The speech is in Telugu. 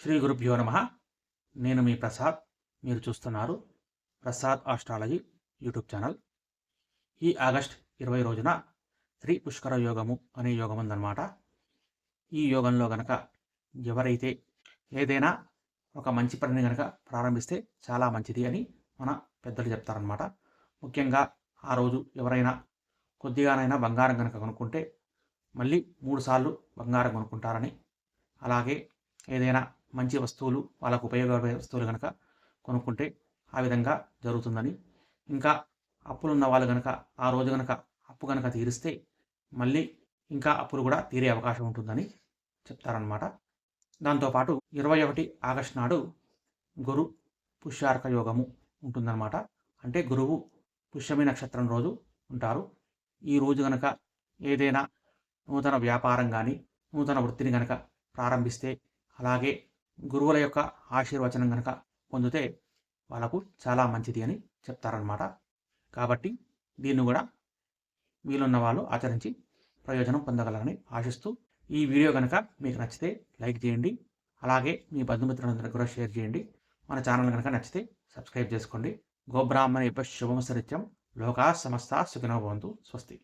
శ్రీ గురుభ్యో నమ. నేను మీ ప్రసాద్. మీరు చూస్తున్నారు ప్రసాద్ ఆస్ట్రాలజీ యూట్యూబ్ ఛానల్. ఈ ఆగస్ట్ 20 రోజున శ్రీ పుష్కర యోగము అనే యోగం ఉందన్నమాట. ఈ యోగంలో గనక ఎవరైతే ఏదైనా ఒక మంచి పనిని గనక ప్రారంభిస్తే చాలా మంచిది అని మన పెద్దలు చెప్తారనమాట. ముఖ్యంగా ఆ రోజు ఎవరైనా కొద్దిగానైనా బంగారం కనుక కొనుక్కుంటే మళ్ళీ 3 సార్లు బంగారం కొనుక్కుంటారని, అలాగే ఏదైనా మంచి వస్తువులు వాళ్ళకు ఉపయోగపడే వస్తువులు కనుక కొనుక్కుంటే ఆ విధంగా జరుగుతుందని, ఇంకా అప్పులున్న వాళ్ళు కనుక ఆ రోజు కనుక అప్పు కనుక తీరిస్తే మళ్ళీ ఇంకా అప్పులు కూడా తీరే అవకాశం ఉంటుందని చెప్తారనమాట. దాంతోపాటు 21 ఆగస్టు నాడు గురు పుష్యార్క యోగము ఉంటుందన్నమాట. అంటే గురువు పుష్యమి నక్షత్రం రోజు ఉంటారు. ఈ రోజు కనుక ఏదైనా నూతన వ్యాపారం కానీ నూతన వృత్తిని కనుక ప్రారంభిస్తే, అలాగే గురువుల యొక్క ఆశీర్వచనం కనుక పొందితే వాళ్ళకు చాలా మంచిది అని చెప్తారనమాట. కాబట్టి దీన్ని కూడా వీలున్న వాళ్ళు ఆచరించి ప్రయోజనం పొందగలరని ఆశిస్తూ, ఈ వీడియో కనుక మీకు నచ్చితే లైక్ చేయండి, అలాగే మీ బంధుమిత్రులందరికీ కూడా షేర్ చేయండి. మన ఛానల్ కనుక నచ్చితే సబ్స్క్రైబ్ చేసుకోండి. గోబ్రాహ్మణేభ్యః శుభమస్తు నిత్యం. లోకా సమస్తా సుఖినో భవంతు. స్వస్తి.